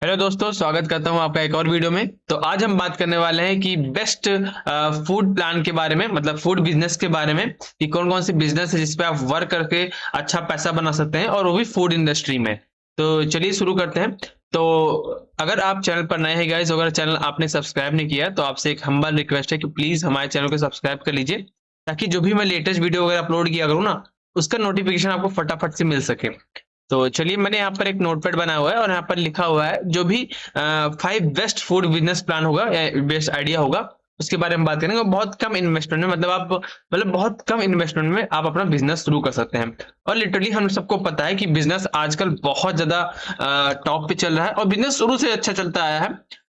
Hello दोस्तों, स्वागत करता हूं आपका एक और वीडियो में। तो आज हम बात करने वाले हैं कि बेस्ट फूड प्लान के बारे में, मतलब फूड बिजनेस के बारे में कि कौन कौन से बिजनेस है जिस पे आप वर्क करके अच्छा पैसा बना सकते हैं, और वो भी फूड इंडस्ट्री में। तो चलिए शुरू करते हैं। तो अगर आप चैनल पर नए हैं गाइस, अगर चैनल आपने सब्सक्राइब नहीं किया है, तो आपसे एक हम्बल रिक्वेस्ट है कि प्लीज हमारे चैनल को सब्सक्राइब कर लीजिए, ताकि जो भी मैं लेटेस्ट वीडियो वगैरह अपलोड किया करूँ ना, उसका नोटिफिकेशन आपको फटाफट से मिल सके। तो चलिए, मैंने यहाँ पर एक नोटपैड बनाया हुआ है और यहाँ पर लिखा हुआ है जो भी 5 बेस्ट फूड बिजनेस प्लान होगा या बेस्ट आइडिया होगा, उसके बारे में बात करेंगे। और बहुत कम इन्वेस्टमेंट में, मतलब बहुत कम इन्वेस्टमेंट में आप अपना बिजनेस शुरू कर सकते हैं। और लिटरली हम सबको पता है कि बिजनेस आजकल बहुत ज्यादा टॉप पे चल रहा है, और बिजनेस शुरू से अच्छा चलता आया है।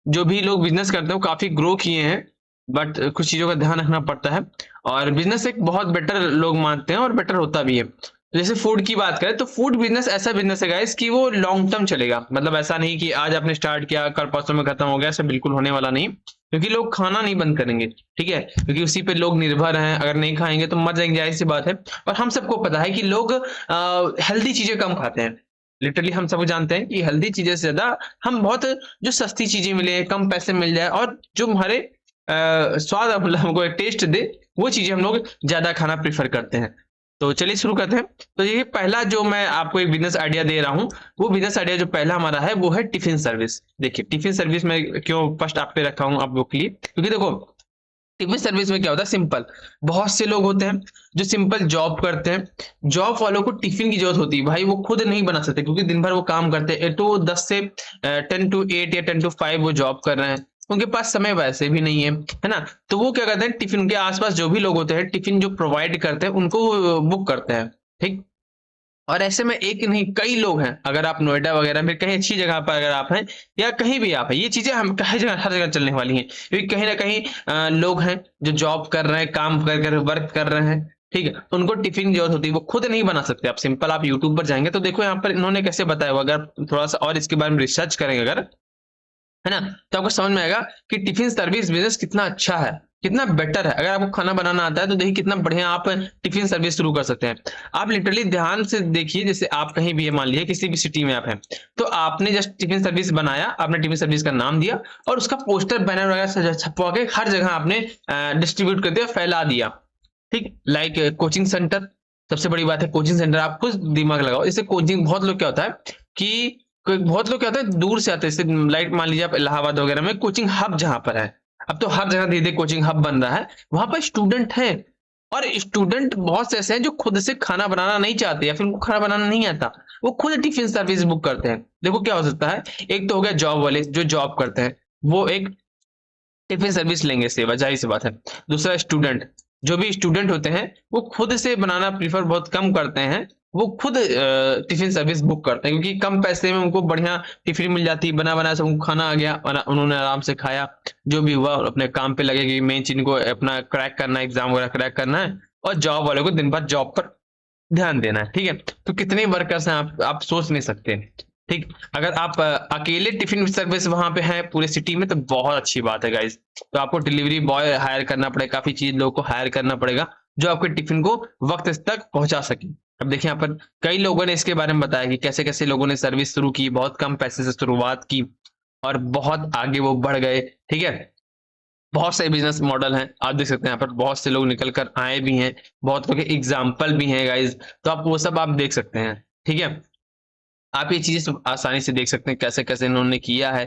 जो भी लोग बिजनेस करते हैं वो काफी ग्रो किए हैं, बट कुछ चीजों का ध्यान रखना पड़ता है। और बिजनेस एक बहुत बेटर लोग मानते हैं और बेटर होता भी है। जैसे फूड की बात करें, तो फूड बिजनेस ऐसा बिजनेस है गाइस कि वो लॉन्ग टर्म चलेगा। मतलब ऐसा नहीं कि आज आपने स्टार्ट किया कल परसों में खत्म हो गया, ऐसा बिल्कुल होने वाला नहीं। क्योंकि लोग खाना नहीं बंद करेंगे, ठीक है, क्योंकि उसी पे लोग निर्भर हैं। अगर नहीं खाएंगे तो मर जाएंगे, जाहिर सी बात है। और हम सबको पता है कि लोग हेल्दी चीजें कम खाते हैं। लिटरली हम सब जानते हैं कि हेल्दी चीजें से ज्यादा हम बहुत जो सस्ती चीजें मिले, कम पैसे मिल जाए और जो हमारे स्वाद, मतलब हमको टेस्ट दे, वो चीजें हम लोग ज्यादा खाना प्रेफर करते हैं। तो चलिए शुरू करते हैं। तो ये पहला जो मैं आपको एक बिजनेस आइडिया दे रहा हूँ, वो बिजनेस आइडिया जो पहला हमारा है वो है टिफिन सर्विस। देखिए, टिफिन सर्विस में क्यों फर्स्ट आप पे रखा हूँ आप लोग के लिए, क्योंकि देखो टिफिन सर्विस में क्या होता है, सिंपल। बहुत से लोग होते हैं जो सिंपल जॉब करते हैं। जॉब वालों को टिफिन की जरूरत होती है भाई, वो खुद नहीं बना सकते क्योंकि दिन भर वो काम करते हैं। तो 10 to 8 या 10 to 5 वो जॉब कर रहे हैं, उनके पास समय वैसे भी नहीं है ना। तो वो क्या करते हैं, टिफिन के आसपास जो भी लोग होते हैं, टिफिन जो प्रोवाइड करते हैं उनको बुक करते हैं, ठीक। और ऐसे में एक नहीं, कई लोग हैं। अगर आप नोएडा वगैरह में कहीं अच्छी जगह पर अगर आप हैं, या कहीं भी आप हैं, ये चीजें हम कहीं जगह, हर जगह चलने वाली हैं। क्योंकि कहीं ना कहीं लोग हैं जो जॉब कर रहे हैं, काम कर कर वर्क कर रहे हैं, ठीक है। तो उनको टिफिन की जरूरत होती है, वो खुद नहीं बना सकते। आप सिंपल आप यूट्यूब पर जाएंगे तो देखो यहाँ पर इन्होंने कैसे बताया हुआ। अगर थोड़ा सा और इसके बारे में रिसर्च करेंगे अगर, है ना, तो आपको समझ में आएगा कि टिफिन सर्विस बिजनेस कितना अच्छा है, कितना बेटर है। अगर आपको खाना बनाना आता है तो देखिए कितना बढ़िया आप टिफिन सर्विस शुरू कर सकते हैं। आप लिटरली ध्यान से देखिए, जैसे आप कहीं भी है, मान लीजिए किसी भी सिटी में आप हैं, तो आपने जस्ट टिफिन सर्विस बनाया, आपने टिफिन सर्विस का नाम दिया, और उसका पोस्टर बैनर वगैरह छपवा के हर जगह आपने डिस्ट्रीब्यूट कर दिया, फैला दिया, ठीक। लाइक कोचिंग सेंटर, सबसे बड़ी बात है कोचिंग सेंटर। आप खुद दिमाग लगाओ, इससे कोचिंग, बहुत लोग क्या होता है कि बहुत लोग क्या होता है दूर से आते हैं, जैसे लाइक मान लीजिए आप इलाहाबाद वगैरह में कोचिंग हब जहां पर है। अब तो हर जगह धीरे धीरे कोचिंग हब बन रहा है, वहां पर स्टूडेंट हैं। और स्टूडेंट बहुत से ऐसे हैं जो खुद से खाना बनाना नहीं चाहते, या फिर उनको खाना बनाना नहीं आता, वो खुद टिफिन सर्विस बुक करते हैं। देखो क्या हो सकता है, एक तो हो गया जॉब वाले जो जॉब करते हैं, वो एक टिफिन सर्विस लेंगे, सेवा, जाहिर सी बात है। दूसरा स्टूडेंट, जो भी स्टूडेंट होते हैं वो खुद से बनाना प्रीफर बहुत कम करते हैं। वो खुद टिफिन सर्विस बुक करते हैं, क्योंकि कम पैसे में उनको बढ़िया टिफिन मिल जाती है, बना बना सब उनको खाना आ गया और उन्होंने आराम से खाया। जो भी हुआ और अपने काम पे लगे कि मेन चीज को अपना क्रैक करना है, एग्जाम वगैरह क्रैक करना है। और जॉब वाले को दिन भर जॉब पर ध्यान देना है, ठीक है। तो कितने वर्कर्स हैं आप सोच नहीं सकते, ठीक। अगर आप अकेले टिफिन सर्विस वहां पे है पूरे सिटी में, तो बहुत अच्छी बात है गाइस। तो आपको डिलीवरी बॉय हायर करना पड़ेगा, काफी चीज लोगों को हायर करना पड़ेगा जो आपके टिफिन को वक्त तक पहुंचा सके। अब देखिए यहाँ पर कई लोगों ने इसके बारे में बताया कि कैसे कैसे लोगों ने सर्विस शुरू की, बहुत कम पैसे से शुरुआत की, और बहुत आगे वो बढ़ गए, ठीक है। बहुत सारे बिजनेस मॉडल हैं, आप देख सकते हैं यहाँ पर बहुत से लोग निकल कर आए भी हैं, बहुत लोग के एग्जाम्पल भी हैं गाइज। तो आप वो सब आप देख सकते हैं, ठीक है। आप ये चीजें सब आसानी से देख सकते हैं कैसे कैसे इन्होंने किया है,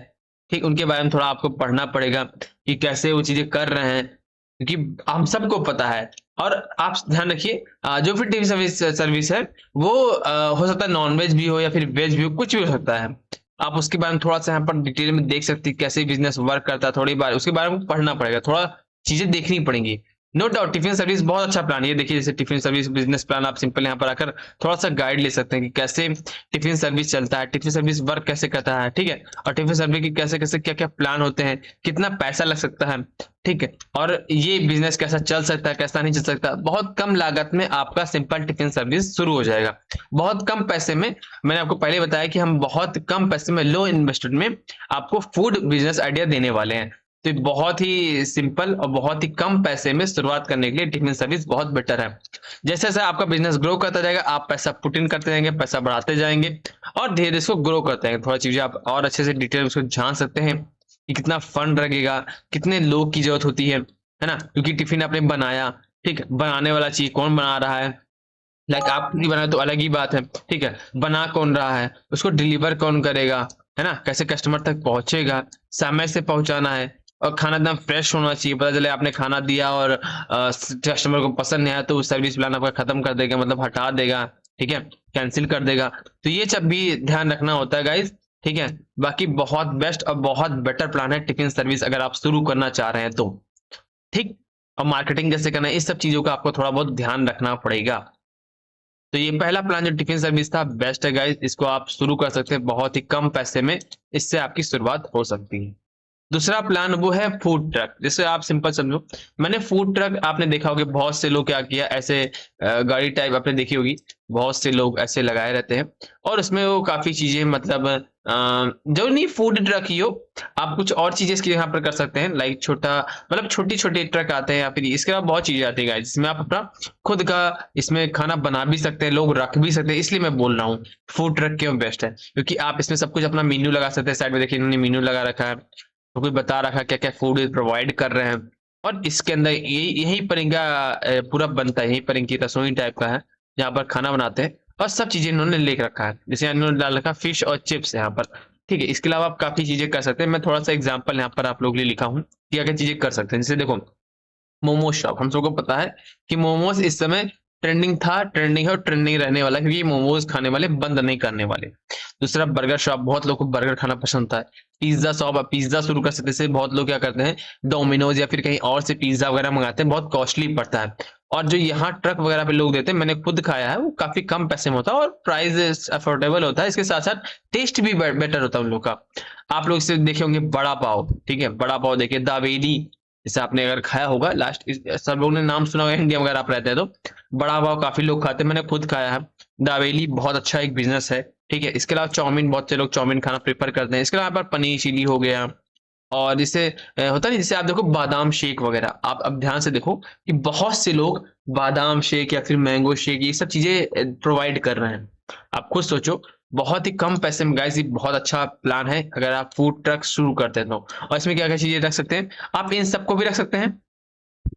ठीक। उनके बारे में थोड़ा आपको पढ़ना पड़ेगा कि कैसे वो चीजें कर रहे हैं, क्योंकि हम सबको पता है। और आप ध्यान रखिए, जो फिर टीवी सर्विस सर्विस है वो हो सकता है नॉन वेज भी हो या फिर वेज भी हो, कुछ भी हो सकता है। आप उसके बारे में थोड़ा सा यहाँ पर डिटेल में देख सकते हैं कैसे बिजनेस वर्क करता है। थोड़ी बार उसके बारे में पढ़ना पड़ेगा, थोड़ा चीजें देखनी पड़ेंगी। नो डाउट टिफिन सर्विस बहुत अच्छा प्लान है। ये देखिए, जैसे टिफिन सर्विस बिजनेस प्लान आप सिंपल यहाँ पर आकर थोड़ा सा गाइड ले सकते हैं कि कैसे टिफिन सर्विस चलता है, टिफिन सर्विस वर्क कैसे करता है, ठीक है। और टिफिन सर्विस की कैसे कैसे क्या क्या प्लान होते हैं, कितना पैसा लग सकता है, ठीक है। और ये बिजनेस कैसा चल सकता है, कैसा नहीं चल सकता। बहुत कम लागत में आपका सिंपल टिफिन सर्विस शुरू हो जाएगा, बहुत कम पैसे में। मैंने आपको पहले बताया कि हम बहुत कम पैसे में, लो इन्वेस्टमेंट में आपको फूड बिजनेस आइडिया देने वाले हैं। तो ये बहुत ही सिंपल और बहुत ही कम पैसे में शुरुआत करने के लिए टिफिन सर्विस बहुत बेटर है। जैसे जैसे आपका बिजनेस ग्रो करता जाएगा, आप पैसा पुट इन करते जाएंगे, पैसा बढ़ाते जाएंगे और धीरे धीरे इसको ग्रो करते हैं। थोड़ा चीजें आप और अच्छे से डिटेल उसको जान सकते हैं कि कितना फंड लगेगा, कितने लोग की जरूरत होती है ना। क्योंकि टिफिन आपने बनाया, ठीक है, बनाने वाला चीज कौन बना रहा है, लाइक आप नहीं बनाए तो अलग ही बात है, ठीक है, बना कौन रहा है, उसको डिलीवर कौन करेगा, है ना, कैसे कस्टमर तक पहुंचेगा, समय से पहुंचाना है, और खाना एकदम फ्रेश होना चाहिए। पता चले आपने खाना दिया और कस्टमर को पसंद नहीं आया तो सर्विस प्लान आपका खत्म कर देगा, मतलब हटा देगा, ठीक है, कैंसिल कर देगा। तो ये सब भी ध्यान रखना होता है गाइज, ठीक है। बाकी बहुत बेस्ट और बहुत बेटर प्लान है टिफिन सर्विस अगर आप शुरू करना चाह रहे हैं तो, ठीक। और मार्केटिंग कैसे करना है, इस सब चीजों का आपको थोड़ा बहुत ध्यान रखना पड़ेगा। तो ये पहला प्लान जो टिफिन सर्विस था बेस्ट है गाइस, इसको आप शुरू कर सकते हैं बहुत ही कम पैसे में, इससे आपकी शुरुआत हो सकती है। दूसरा प्लान वो है फूड ट्रक, जिसे आप सिंपल समझो। मैंने फूड ट्रक, आपने देखा होगा बहुत से लोग क्या किया, ऐसे गाड़ी टाइप आपने देखी होगी, बहुत से लोग ऐसे लगाए रहते हैं और उसमें वो काफी चीजें, मतलब जो नहीं फूड ट्रक ही हो, आप कुछ और चीजें इसके यहाँ पर कर सकते हैं। लाइक छोटा, मतलब छोटी छोटी ट्रक आते हैं, या फिर इसके अलावा बहुत चीजें आती है जिसमें आप अपना खुद का इसमें खाना बना भी सकते हैं, लोग रख भी सकते हैं। इसलिए मैं बोल रहा हूँ फूड ट्रक क्यों बेस्ट है, क्योंकि आप इसमें सब कुछ अपना मेन्यू लगा सकते हैं। साइड में देखिए इन्होंने मेन्यू लगा रखा है, तो कोई बता रखा है क्या क्या फूड प्रोवाइड कर रहे हैं, और इसके अंदर यही पर इनका पूरा बनता है, यहीं पर इनकी रसोई टाइप का है जहाँ पर खाना बनाते हैं, और सब चीजें इन्होंने लिख रखा है। जैसे इन्होंने डाल रखा फिश और चिप्स यहाँ पर, ठीक है। इसके अलावा आप काफी चीजें कर सकते हैं। मैं थोड़ा सा एग्जाम्पल यहाँ पर आप लोगों के लिए लिखा हूँ कि क्या क्या चीजें कर सकते हैं। जैसे देखो, मोमोज शॉप, हम सबको पता है कि मोमोज इस समय ट्रेंडिंग था, ट्रेंडिंग है और ट्रेंडिंग रहने वाला है, क्योंकि मोमोज खाने वाले बंद नहीं करने वाले। दूसरा बर्गर शॉप, बहुत लोगों को बर्गर खाना पसंद था। पिज्जा शॉप, आप पिज्जा शुरू कर सकते हैं। बहुत लोग क्या करते हैं, डोमिनोज या फिर कहीं और से पिज्जा वगैरह मंगाते हैं, बहुत कॉस्टली पड़ता है। और जो यहाँ ट्रक वगैरह पे लोग देते हैं, मैंने खुद खाया है, वो काफी कम पैसे में होता है और प्राइस अफोर्डेबल होता है। इसके साथ साथ टेस्ट भी बेटर होता है उन लोग का। आप लोग इसे देखे होंगे बड़ा पाव, ठीक है, बड़ा पाव देखिए, दावेली, जैसे आपने अगर खाया होगा, लास्ट सब लोगों ने नाम सुना होगा इंडिया में अगर आप रहते हैं तो। बड़ा पाव काफी लोग खाते हैं, मैंने खुद खाया है। दावेली बहुत अच्छा एक बिजनेस है, ठीक है। इसके अलावा चाउमीन, बहुत से लोग चाउमीन खाना प्रेफर करते हैं। इसके अलावा यहाँ पर पनीर चिली हो गया, और जैसे होता नहीं, जैसे आप देखो बादाम शेक वगैरह, आप अब ध्यान से देखो कि बहुत से लोग बादाम शेक या फिर मैंगो शेक ये सब चीजें प्रोवाइड कर रहे हैं। आप खुद सोचो, बहुत ही कम पैसे में गाइस, ये बहुत अच्छा प्लान है अगर आप फूड ट्रक शुरू करते हैं तो। और इसमें क्या क्या चीजें रख सकते हैं, आप इन सबको भी रख सकते हैं,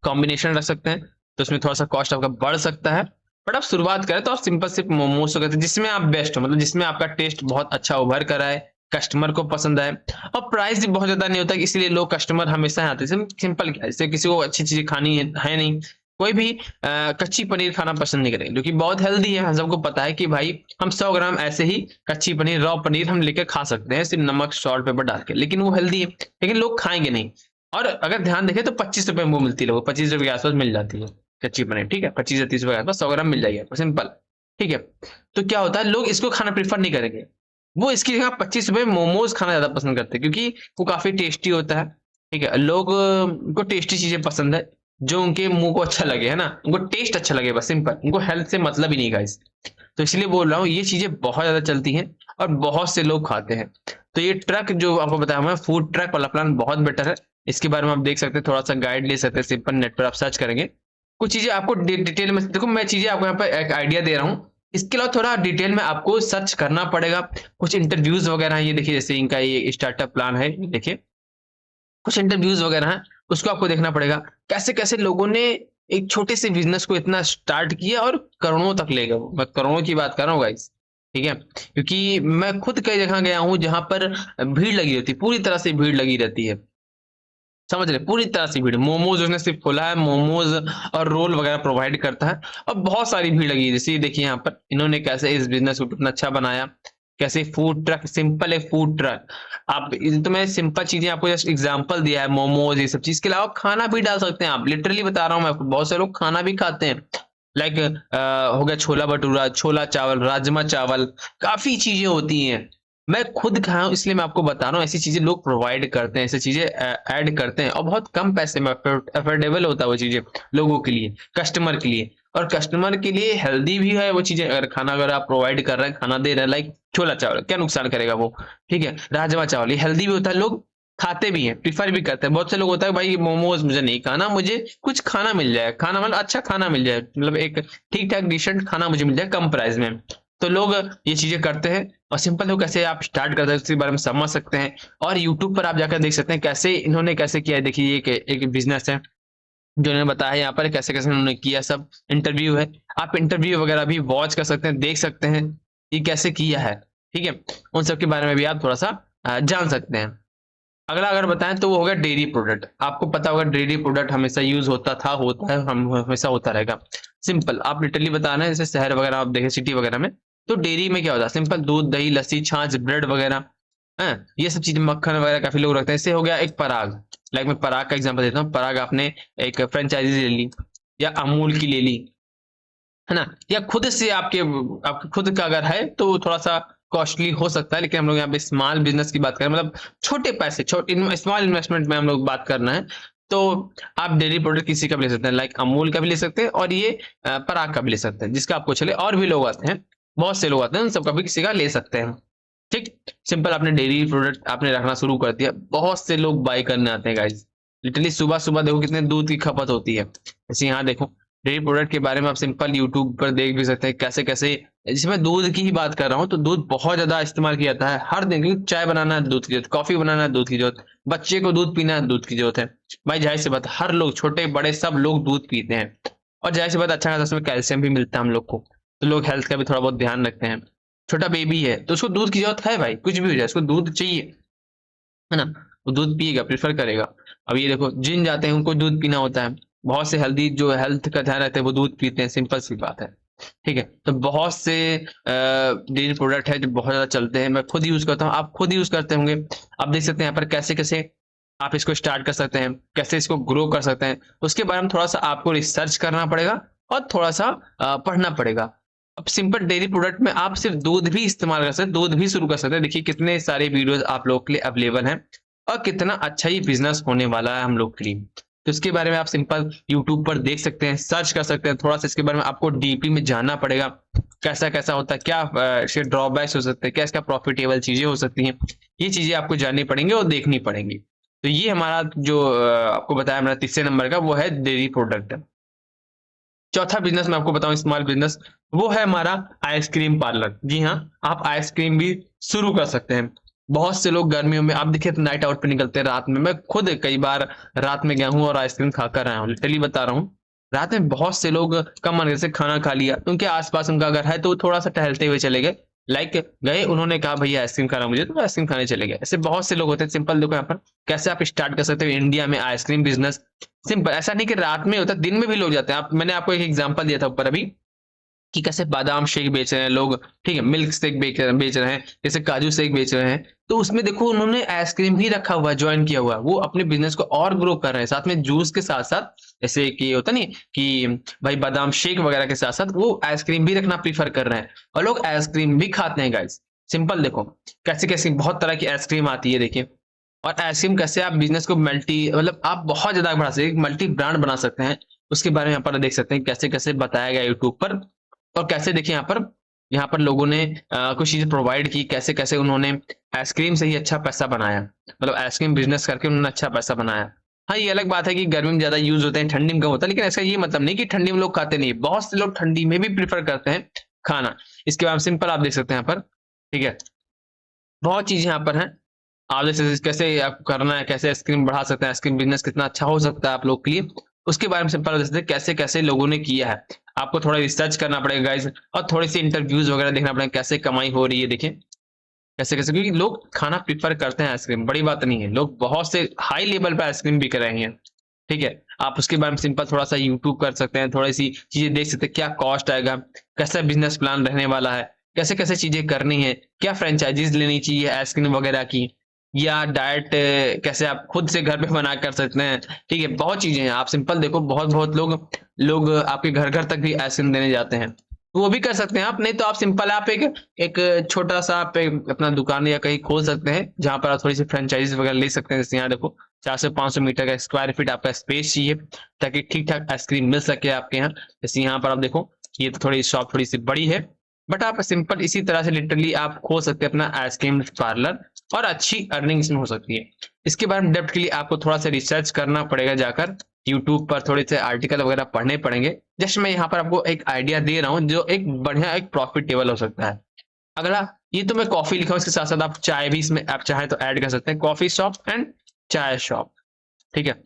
कॉम्बिनेशन रख सकते हैं, तो उसमें थोड़ा सा कॉस्ट आपका बढ़ सकता है। बट आप शुरुआत करें तो आप सिंपल सिर्फ मोमोज करते हैं, जिसमें आप बेस्ट हो, मतलब जिसमें आपका टेस्ट बहुत अच्छा उभर कर आए, कस्टमर को पसंद आए, और प्राइस भी बहुत ज्यादा नहीं होता, इसलिए लोग कस्टमर हमेशा आते हैं। सिंपल क्या है, जैसे किसी को अच्छी चीजें खानी है नहीं, कोई भी कच्ची पनीर खाना पसंद नहीं करेंगे, जो कि बहुत हेल्दी है। हम सबको पता है कि भाई हम 100 ग्राम ऐसे ही कच्ची पनीर, रॉ पनीर हम लेकर खा सकते हैं, सिर्फ नमक सॉल्ट पेपर डाल के, लेकिन वो हेल्दी है, लेकिन लोग खाएंगे नहीं। और अगर ध्यान देखें तो 25 रुपए में वो मिलती है, लोगों 25 रुपए के आसपास मिल जाती है कच्ची पनीर, ठीक है, 25 से 30 रुपए के आसपास 100 ग्राम मिल जाएगी आपको, सिंपल, ठीक है। तो क्या होता है, लोग इसको खाना प्रीफर नहीं करेंगे, वो इसकी जगह 25 रुपए में मोमोज खाना ज्यादा पसंद करते हैं, क्योंकि वो काफी टेस्टी होता है, ठीक है। लोग को टेस्टी चीजें पसंद है, जो उनके मुंह को अच्छा लगे, है ना, उनको टेस्ट अच्छा लगे, बस सिंपल, उनको हेल्थ से मतलब ही नहीं गाइस। तो इसलिए बोल रहा हूँ ये चीजें बहुत ज्यादा चलती हैं और बहुत से लोग खाते हैं। तो ये ट्रक जो आपको बताया मैं, फूड ट्रक वाला प्लान बहुत बेटर है। इसके बारे में आप देख सकते हैं, थोड़ा सा गाइड ले सकते हैं, सिंपल नेट पर आप सर्च करेंगे, कुछ चीजें आपको डिटेल में देखो, मैं चीजें आपको यहाँ पर एक आइडिया दे रहा हूँ, इसके अलावा थोड़ा डिटेल में आपको सर्च करना पड़ेगा। कुछ इंटरव्यूज वगैरह हैं, ये देखिए, जैसे इनका ये स्टार्टअप प्लान है, देखिए कुछ इंटरव्यूज वगैरह हैं, उसको आपको देखना पड़ेगा, कैसे कैसे लोगों ने एक छोटे से बिजनेस को इतना स्टार्ट किया और करोड़ों तक ले गए। मैं करोड़ों की बात कर रहा हूँ गाइस, ठीक है, क्योंकि मैं खुद कई जगह गया हूँ जहां पर भीड़ लगी रहती है, पूरी तरह से भीड़ लगी रहती है, समझ रहे, पूरी तरह से भीड़। मोमोज उसने सिर्फ खोला है, मोमोज और रोल वगैरह प्रोवाइड करता है, और बहुत सारी भीड़ लगी है। जैसे ये देखिए यहाँ पर इन्होंने कैसे इस बिजनेस को कितना अच्छा बनाया, कैसे फूड ट्रक, सिंपल एक फूड ट्रक। आप तो मैं सिंपल चीजें आपको जस्ट एग्जांपल दिया है, मोमोज ये सब चीज, के अलावा खाना भी डाल सकते हैं आप, लिटरली बता रहा हूँ मैं आपको, बहुत से लोग खाना भी खाते हैं। लाइक हो गया छोला भटूरा, छोला चावल, राजमा चावल, काफी चीजें होती हैं। मैं खुद खाया हूं, इसलिए मैं आपको बता रहा हूँ, ऐसी चीजें लोग प्रोवाइड करते हैं, ऐसी चीजें ऐड करते हैं, और बहुत कम पैसे में अफोर्डेबल होता है वो चीजें लोगों के लिए, कस्टमर के लिए। और कस्टमर के लिए हेल्दी भी है वो चीजें, अगर खाना अगर आप प्रोवाइड कर रहे हैं, खाना दे रहे हैं, लाइक छोला चावल क्या नुकसान करेगा वो, ठीक है, राजमा चावल ये हेल्दी भी होता है, लोग खाते भी हैं, प्रीफर भी करते हैं। बहुत से लोग होता है भाई मोमोज मुझे नहीं खाना, मुझे कुछ खाना मिल जाए, खाना मतलब अच्छा खाना मिल जाए, मतलब एक ठीक ठाक डिसेंट खाना मुझे मिल जाए कम प्राइस में। तो लोग ये चीजें करते हैं। और सिंपल लोग कैसे आप स्टार्ट करते हैं उसके बारे में समझ सकते हैं। और यूट्यूब पर आप जाकर देख सकते हैं कैसे इन्होंने कैसे किया है। देखिए ये एक बिजनेस है जो इन्होंने बताया है यहाँ पर, कैसे कैसे उन्होंने किया, सब इंटरव्यू है। आप इंटरव्यू वगैरह भी वॉच कर सकते हैं, देख सकते हैं ये कैसे किया है। ठीक है, उन सब के बारे में भी आप थोड़ा सा जान सकते हैं। अगला अगर बताएं तो वो होगा डेयरी प्रोडक्ट। आपको पता होगा डेयरी प्रोडक्ट हमेशा यूज होता था, होता है, हम हमेशा होता रहेगा। सिंपल आप लिटरली बता रहे हैं, जैसे शहर वगैरह आप देखें, सिटी वगैरह में, तो डेयरी में क्या होता है, सिंपल दूध दही लस्सी छाछ ब्रेड वगैरह है, ये सब चीजें, मक्खन वगैरह काफी लोग रखते हैं। इससे हो गया एक पराग। लाइक मैं पराग का एग्जांपल देता हूँ। पराग आपने एक फ्रेंचाइजी ले ली या अमूल की ले ली, है ना, या खुद से आपके खुद का अगर है तो थोड़ा सा कॉस्टली हो सकता है। लेकिन हम लोग यहाँ पे स्मॉल बिजनेस की बात करें, मतलब छोटे पैसे, छोटे स्मॉल इन्वेस्टमेंट में हम लोग बात करना है, तो आप डेयरी प्रोडक्ट किसी का भी ले सकते हैं, लाइक अमूल का भी ले सकते हैं और ये पराग का भी ले सकते हैं, जिसका आपको चले। और भी लोग आते हैं, बहुत से लोग आते हैं, उन सबका भी किसी का ले सकते हैं। ठीक, सिंपल आपने डेयरी प्रोडक्ट आपने रखना शुरू कर दिया, बहुत से लोग बाई करने आते हैं गाइज। लिटरली सुबह सुबह देखो कितने दूध की खपत होती है। जैसे यहाँ देखो डेयरी प्रोडक्ट के बारे में आप सिंपल यूट्यूब पर देख भी सकते हैं कैसे कैसे। जिसमें दूध की ही बात कर रहा हूँ तो दूध बहुत ज्यादा इस्तेमाल किया जाता है हर दिन, क्योंकि चाय बनाना है दूध की जरूरत, कॉफी बनाना है दूध की जरूरत, बच्चे को दूध पीना है दूध की जरूरत है। भाई जाहिर सी बात, हर लोग छोटे बड़े सब लोग दूध पीते हैं। और जाहिर सी बात अच्छा खासा उसमें कैल्शियम भी मिलता है हम लोग को, तो लोग हेल्थ का भी थोड़ा बहुत ध्यान रखते हैं। छोटा बेबी है तो उसको दूध की जरूरत है भाई, कुछ भी हो जाए उसको दूध चाहिए, है ना, वो दूध पिएगा, प्रेफर करेगा। अब ये देखो जिम जाते हैं उनको दूध पीना होता है, बहुत से हेल्दी जो हेल्थ का ध्यान रहता है वो दूध पीते हैं, सिंपल सी बात है। ठीक है, तो बहुत से डेयरी प्रोडक्ट है जो बहुत ज्यादा चलते हैं, मैं खुद यूज करता हूँ, आप खुद यूज करते होंगे। आप देख सकते हैं यहाँ पर कैसे कैसे आप इसको स्टार्ट कर सकते हैं, कैसे इसको ग्रो कर सकते हैं, उसके बारे में थोड़ा सा आपको रिसर्च करना पड़ेगा और थोड़ा सा पढ़ना पड़ेगा। अब सिंपल डेयरी प्रोडक्ट में आप सिर्फ दूध भी इस्तेमाल कर सकते हैं, दूध भी शुरू कर सकते हैं। देखिए कितने सारे वीडियोस आप लोग के लिए अवेलेबल हैं और कितना अच्छा ये बिजनेस होने वाला है हम लोग के लिए। तो इसके बारे में आप सिंपल यूट्यूब पर देख सकते हैं, सर्च कर सकते हैं, थोड़ा सा इसके बारे में आपको डीपली में जानना पड़ेगा, कैसा कैसा होता है, क्या इसके ड्रॉबैक्स हो सकते हैं, क्या इसका प्रॉफिटेबल चीजें हो सकती हैं, ये चीजें आपको जाननी पड़ेंगी और देखनी पड़ेंगी। तो ये हमारा जो आपको बताया मेरा तीसरे नंबर का, वो है डेयरी प्रोडक्ट। चौथा बिजनेस मैं आपको बताऊं, स्मॉल बिजनेस, वो है हमारा आइसक्रीम पार्लर। जी हाँ, आप आइसक्रीम भी शुरू कर सकते हैं। बहुत से लोग गर्मियों में आप देखिए तो नाइट आउट पे निकलते हैं रात में, मैं खुद कई बार रात में गया हूँ और आइसक्रीम खाकर आया हूँ, लिटरली बता रहा हूँ। रात में बहुत से लोग कम मन से खाना खा लिया, उनके आसपास उनका घर है तो थोड़ा सा टहलते हुए चले गए, लाइक गए, उन्होंने कहा भैया आइसक्रीम खाना मुझे, तो आइसक्रीम खाने चले गए। ऐसे बहुत से लोग होते हैं। सिंपल देखो यहाँ पर कैसे आप स्टार्ट कर सकते हो इंडिया में आइसक्रीम बिजनेस। सिंपल, ऐसा नहीं कि रात में होता, दिन में भी लोग जाते हैं। आप मैंने आपको एक एग्जांपल दिया था ऊपर अभी कि कैसे बादाम शेक बेच रहे हैं लोग, ठीक है, मिल्क शेक बेच रहे हैं, जैसे काजू शेक बेच रहे हैं। तो उसमें देखो उन्होंने आइसक्रीम भी रखा हुआ है, ज्वाइन किया हुआ है, वो अपने बिजनेस को और ग्रो कर रहे हैं साथ में जूस के साथ साथ। जैसे कि होता नहीं कि भाई बादाम शेक वगैरह के साथ साथ वो आइसक्रीम भी रखना प्रीफर कर रहे हैं, और लोग आइसक्रीम भी खाते हैं गाइस। सिंपल देखो कैसे कैसे बहुत तरह की आइसक्रीम आती है, देखिए। और आइसक्रीम कैसे आप बिजनेस को मल्टी, मतलब आप बहुत ज्यादा बढ़ा सकते हैं, मल्टी ब्रांड बना सकते हैं, उसके बारे में यहाँ पर देख सकते हैं कैसे कैसे बताया गया यूट्यूब पर। और कैसे देखिए यहाँ पर लोगों ने कुछ चीजें प्रोवाइड की, कैसे कैसे उन्होंने आइसक्रीम से ही अच्छा पैसा बनाया, मतलब आइसक्रीम बिजनेस करके उन्होंने अच्छा पैसा बनाया। हाँ ये अलग बात है कि गर्मी में ज्यादा यूज होते हैं, ठंडी में कम होता है, लेकिन ऐसा ये मतलब नहीं कि ठंडी में लोग खाते नहीं, बहुत से लोग ठंडी में भी प्रीफर करते हैं खाना। इसके बाद सिंपल आप देख सकते हैं यहाँ पर, ठीक है, बहुत चीजें यहाँ पर हैं। आप देख सकते हैं कैसे आपको करना है, कैसे आइसक्रीम बढ़ा सकते हैं, आइसक्रीम बिजनेस कितना अच्छा हो सकता है आप लोग के लिए, उसके बारे में सिंपल देख सकते हैं कैसे कैसे लोगों ने किया है। आपको थोड़ा रिसर्च करना पड़ेगा गाइस, और थोड़ी सी इंटरव्यूज वगैरह देखना पड़ेगा कैसे कमाई हो रही है, देखिए कैसे कैसे, क्योंकि लोग खाना प्रीफर करते हैं आइसक्रीम, बड़ी बात नहीं है, लोग बहुत से हाई लेवल पे आइसक्रीम बिक रहे हैं। ठीक है, आप उसके बारे में सिंपल थोड़ा सा यूट्यूब कर सकते हैं, थोड़ी सी चीजें देख सकते हैं, क्या कॉस्ट आएगा, कैसा बिजनेस प्लान रहने वाला है, कैसे कैसे चीजें करनी है, क्या फ्रेंचाइजीज लेनी चाहिए आइसक्रीम वगैरह की, या डाइट कैसे आप खुद से घर पे बना कर सकते हैं। ठीक है, बहुत चीजें हैं। आप सिंपल देखो बहुत बहुत लोग लोग आपके घर घर तक भी आइसक्रीम देने जाते हैं, तो वो भी कर सकते हैं आप। नहीं तो आप सिंपल आप एक छोटा सा आप अपना दुकान या कहीं खोल सकते हैं, जहां पर आप थोड़ी सी फ्रेंचाइजी वगैरह ले सकते हैं। जैसे यहाँ देखो 400-500 मीटर का स्क्वायर फीट आपका स्पेस चाहिए, ताकि ठीक ठाक आइसक्रीम मिल सके आपके यहाँ। जैसे यहाँ पर आप देखो ये तो थोड़ी शॉप थोड़ी सी बड़ी है, बट आप सिंपल इसी तरह से लिटरली आप खोल सकते हैं अपना आइसक्रीम पार्लर, और अच्छी अर्निंग इसमें हो सकती है। इसके बारे में डेप्थ के लिए आपको थोड़ा सा रिसर्च करना पड़ेगा, जाकर यूट्यूब पर थोड़े से आर्टिकल वगैरह पढ़ने पड़ेंगे। जस्ट मैं यहाँ पर आपको एक आइडिया दे रहा हूँ जो एक बढ़िया एक प्रॉफिटेबल हो सकता है। अगला, ये तो मैं कॉफी लिखा हूँ, इसके साथ साथ आप चाय भी इसमें आप चाहें तो ऐड कर सकते हैं, कॉफी शॉप एंड चाय शॉप। ठीक है,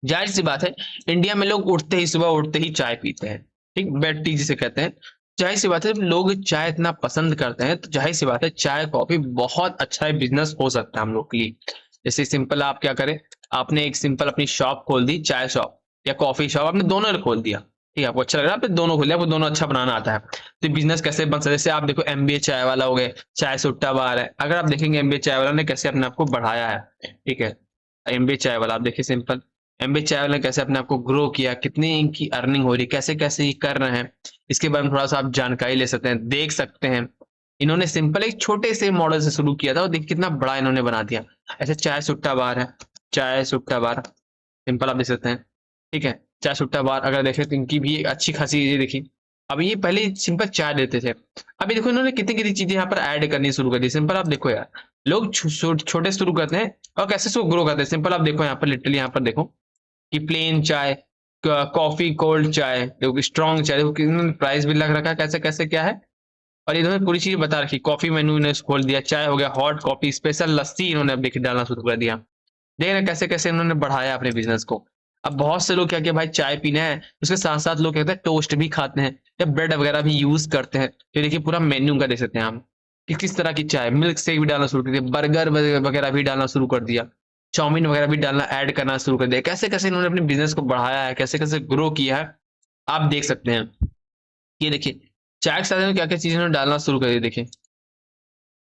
जाहिर सी बात है इंडिया में लोग उठते ही, सुबह उठते ही चाय पीते हैं, ठीक, बेड टी जिसे कहते हैं। जाहिर सी बात है लोग चाय इतना पसंद करते हैं, तो जाहिर सी बात है चाय कॉफी बहुत अच्छा बिजनेस हो सकता है हम लोग के लिए। जैसे सिंपल आप क्या करें, आपने एक सिंपल अपनी शॉप खोल दी, चाय शॉप या कॉफी शॉप, आपने दोनों खोल दिया, ठीक है, आपको अच्छा लग रहा है, आपने दोनों खोल दिया, आपको दोनों अच्छा बनाना आता है, तो बिजनेस कैसे बन सकता है। जैसे आप देखो एमबीए चाय वाला हो गए, चाय सुट्टा बार है, अगर आप देखेंगे एमबीए चाय वाला ने कैसे अपने आप को बढ़ाया है, ठीक है, एमबीए चाय वाला आप देखिए सिंपल, एमबी चावल ने कैसे अपने आप को ग्रो किया, कितनी इनकी अर्निंग हो रही, कैसे कैसे ये कर रहे हैं, इसके बारे में थोड़ा सा आप जानकारी ले सकते हैं, देख सकते हैं। इन्होंने सिंपल एक छोटे से मॉडल से शुरू किया था और देखिए कितना बड़ा इन्होंने बना दिया। ऐसे चाय सुट्टा बार है, चाय सुट्टा बार सिंपल आप देख सकते हैं, ठीक है, चाय सुट्टा बार अगर देखें तो इनकी भी अच्छी खासी ये देखिए। अब ये पहले सिंपल चाय देते थे, अभी देखो इन्होंने कितनी कितनी चीजें यहाँ पर ऐड करनी शुरू कर दी। सिंपल आप देखो यार, लोग छोटे शुरू करते हैं और कैसे से ग्रो करते हैं। सिंपल आप देखो यहाँ पर, लिटरली यहाँ पर देखो कि प्लेन चाय, कॉफी, कोल्ड चाय, देखो स्ट्रॉन्ग चाय, देखो किन्होंने प्राइस भी लग रखा है कैसे कैसे क्या है, और इन्होंने पूरी चीज बता रखी। कॉफी मेनू इन्होंने खोल दिया, चाय हो गया, हॉट कॉफी, स्पेशल लस्सी इन्होंने अब देखिए डालना शुरू कर दिया। देख रहे हैं कैसे कैसे इन्होंने बढ़ाया अपने बिजनेस को। अब बहुत से लोग क्या किया भाई, चाय पीना है, उसके साथ साथ लोग कहते हैं टोस्ट भी खाते हैं या ब्रेड वगैरह भी यूज करते हैं। तो देखिए पूरा मेन्यू का देख सकते हैं हम कि किस तरह की चाय, मिल्क शेक भी डालना शुरू कर दिया, बर्गर वगैरह भी डालना शुरू कर दिया, चाउमीन वगैरह भी डालना ऐड करना शुरू कर दिया। कैसे कैसे इन्होंने अपने बिजनेस को बढ़ाया है, कैसे कैसे ग्रो किया है, आप देख सकते हैं। ये देखिए चाय के साथ क्या क्या चीजें इन्होंने डालना शुरू कर दी, देखिए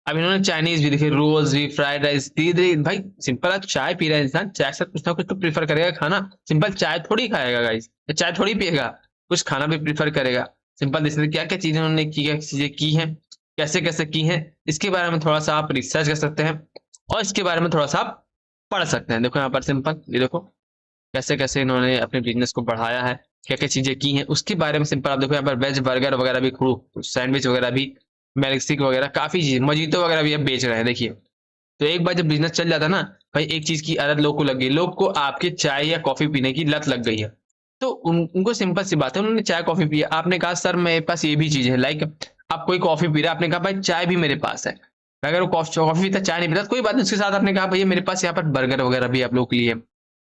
अब इन्होंने चाइनीज भी, देखिए रोल्स भी, फ्राइड राइस, धीरे धीरे भाई सिंपल आप चाय पी रहा है इंसान, चाय के साथ कुछ ना कुछ तो प्रीफर करेगा खाना। सिंपल चाय थोड़ी खाएगा गाइस, चाय थोड़ी पिएगा, कुछ खाना भी प्रीफर करेगा। सिंपल देखिए क्या क्या चीजें उन्होंने की, क्या चीजें की हैं, कैसे कैसे की हैं, इसके बारे में थोड़ा सा आप रिसर्च कर सकते हैं और इसके बारे में थोड़ा सा आप पढ़ सकते हैं। देखो यहाँ पर सिंपल ये देखो कैसे कैसे इन्होंने अपने बिजनेस को बढ़ाया है, क्या क्या चीजें की हैं उसके बारे में सिंपल आप देखो। यहाँ पर वेज बर्गर वगैरह भी, सैंडविच वगैरह भी, मेक्सिक वगैरह काफी चीज, मजीतो वगैरह भी अब बेच रहे हैं देखिए। तो एक बार जब बिजनेस चल जाता है ना भाई, एक चीज की आदत लोग को लग गई, लोग को आपके चाय या कॉफी पीने की लत लग गई है, तो उनको सिंपल सी बात है, उन्होंने चाय कॉफी पिया, आपने कहा सर मेरे पास ये भी चीज है, लाइक आप कोई कॉफी पी रहा है, आपने कहा भाई चाय भी मेरे पास है, अगर वो कॉफी पीता चाय नहीं पीता कोई बात नहीं, उसके साथ आपने कहा भैया मेरे पास यहाँ पर बर्गर वगैरह भी आप लोग के लिए,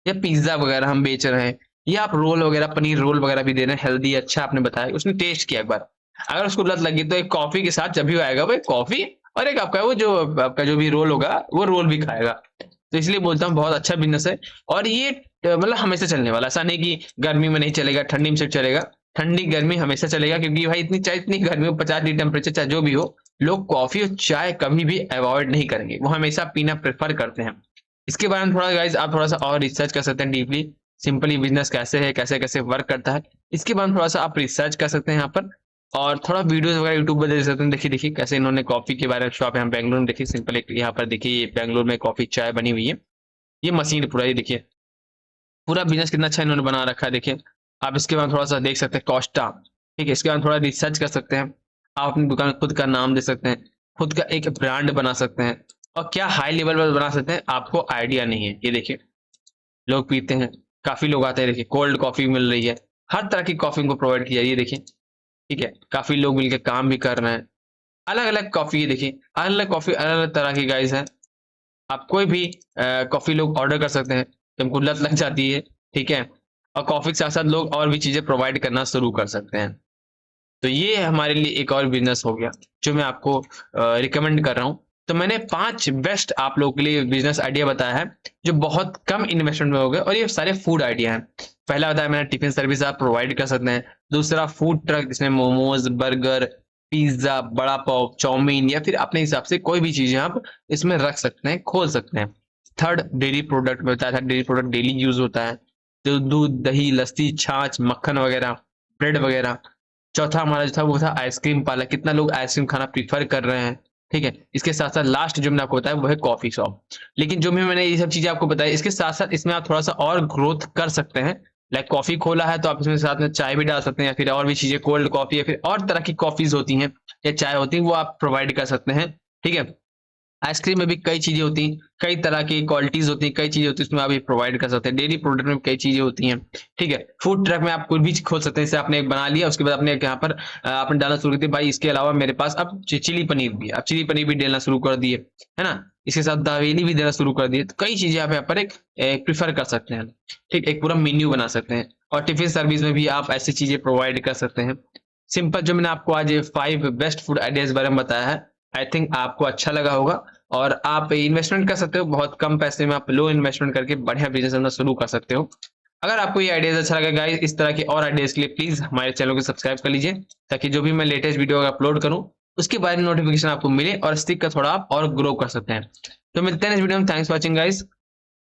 या पिज्जा वगैरह हम बेच रहे हैं, या आप रोल वगैरह, पनीर रोल वगैरह भी दे रहे हैं, हेल्दी अच्छा आपने बताया, उसने टेस्ट किया एक बार, अगर उसको लत लगी तो एक कॉफी के साथ जब भी आएगा वो एक कॉफी और एक आपका वो जो आपका जो भी रोल होगा वो रोल भी खाएगा। तो इसलिए बोलता हूँ बहुत अच्छा बिजनेस है और ये मतलब हमेशा चलने वाला, ऐसा नहीं कि गर्मी में नहीं चलेगा, ठंडी में सिर्फ चलेगा, ठंडी गर्मी हमेशा चलेगा, क्योंकि भाई इतनी चाहे इतनी गर्मी हो, 50 डिग्री टेम्परेचर चाहे जो भी हो, लोग कॉफी और चाय कभी भी अवॉइड नहीं करेंगे, वो हमेशा पीना प्रेफर करते हैं। इसके बारे में थोड़ा गाइज आप थोड़ा सा और रिसर्च कर सकते हैं डीपली, सिंपली बिजनेस कैसे है, कैसे कैसे वर्क करता है, इसके बारे में थोड़ा सा आप रिसर्च कर सकते हैं यहाँ पर, और थोड़ा वीडियोस वगैरह यूट्यूब पर देख सकते हैं। देखिए देखिए कैसे इन्होंने कॉफी के बारे में शॉप यहाँ बेंगलुरु में, देखिए सिंपल एक यहाँ पर देखिए बेंगलुरु में कॉफी चाय बनी हुई है, ये मशीन पूरा, ये देखिए पूरा बिजनेस कितना अच्छा इन्होंने बना रखा है। देखिए आप इसके बाद थोड़ा सा देख सकते हैं कॉस्टा, ठीक है, इसके बाद थोड़ा रिसर्च कर सकते हैं, आप अपनी दुकान खुद का नाम दे सकते हैं, खुद का एक ब्रांड बना सकते हैं, और क्या हाई लेवल पर बना सकते हैं आपको आइडिया नहीं है। ये देखिए लोग पीते हैं, काफी लोग आते हैं, देखिए कोल्ड कॉफी मिल रही है, हर तरह की कॉफी को प्रोवाइड किया, ये देखिए ठीक है, काफी लोग मिलकर काम भी कर रहे हैं, अलग अलग कॉफी, ये देखिए अलग अलग कॉफी अलग अलग तरह की गाइस है, आप कोई भी कॉफी लोग ऑर्डर कर सकते हैं, तुमको लत लग जाती है, ठीक है, और कॉफी के साथ साथ लोग और भी चीजें प्रोवाइड करना शुरू कर सकते हैं। तो ये हमारे लिए एक और बिजनेस हो गया जो मैं आपको रिकमेंड कर रहा हूँ। तो मैंने 5 बेस्ट आप लोगों के लिए बिजनेस आइडिया बताया है जो बहुत कम इन्वेस्टमेंट में हो गए, और ये सारे फूड आइडिया हैं। पहला बताया मैंने टिफिन सर्विस आप प्रोवाइड कर सकते हैं, दूसरा फूड ट्रक जिसमें मोमोज, बर्गर, पिज्जा, बड़ा पाव, चाउमीन, या फिर अपने हिसाब से कोई भी चीजें आप इसमें रख सकते हैं, खोल सकते हैं। थर्ड डेयरी प्रोडक्ट में बताया था, डेयरी प्रोडक्ट डेली यूज होता है, तो दूध, दही, लस्सी, छाछ, मक्खन वगैरह, ब्रेड वगैरह। चौथा हमारा जो था वो था आइसक्रीम पार्लर, कितना लोग आइसक्रीम खाना प्रीफर कर रहे हैं, ठीक है। इसके साथ साथ लास्ट जो मैंने आपको बताया वो है कॉफी शॉप। लेकिन जो भी मैंने ये सब चीजें आपको बताई, इसके साथ साथ इसमें आप थोड़ा सा और ग्रोथ कर सकते हैं। लाइक कॉफी खोला है तो आप इसमें साथ में चाय भी डाल सकते हैं, या फिर और भी चीजें, कोल्ड कॉफी या फिर और तरह की कॉफीज होती हैं या चाय होती है, वो आप प्रोवाइड कर सकते हैं, ठीक है। आइसक्रीम में भी कई चीजें होती हैं, कई तरह की क्वालिटीज होती हैं, कई चीजें होती हैं, उसमें आप ये प्रोवाइड कर सकते हैं। डेयरी प्रोडक्ट में कई चीजें होती हैं, ठीक है। फूड ट्रक में आप कुछ भी खोल सकते हैं। जैसे आपने एक बना लिया, उसके बाद आपने यहाँ पर आपने डालना शुरू कर दिया, भाई इसके अलावा मेरे पास अब चिली पनीर भी है, आप चिली पनीर भी डालना शुरू कर दिए, है ना। इसके साथ दावेली भी देना शुरू कर दिए। तो कई चीजें आप यहाँ पर एक प्रीफर कर सकते हैं, ठीक, एक पूरा मेन्यू बना सकते हैं। और टिफिन सर्विस में भी आप ऐसी चीजें प्रोवाइड कर सकते हैं। सिंपल, जो मैंने आपको आज 5 बेस्ट फूड आइडियाज बारे में बताया है, आई थिंक आपको अच्छा लगा होगा। और आप इन्वेस्टमेंट कर सकते हो, बहुत कम पैसे में आप लो इन्वेस्टमेंट करके बढ़िया बिजनेस अपना शुरू कर सकते हो। अगर आपको ये आइडियाज अच्छा लगा गाइस, इस तरह के और आइडियाज के लिए प्लीज हमारे चैनल को सब्सक्राइब कर लीजिए, ताकि जो भी मैं लेटेस्ट वीडियो अपलोड करूं उसके बारे में नोटिफिकेशन आपको मिले और स्टिक का थोड़ा आप और ग्रो कर सकते हैं। तो मिलते हैं इस वीडियो में। Thanks for watching guys.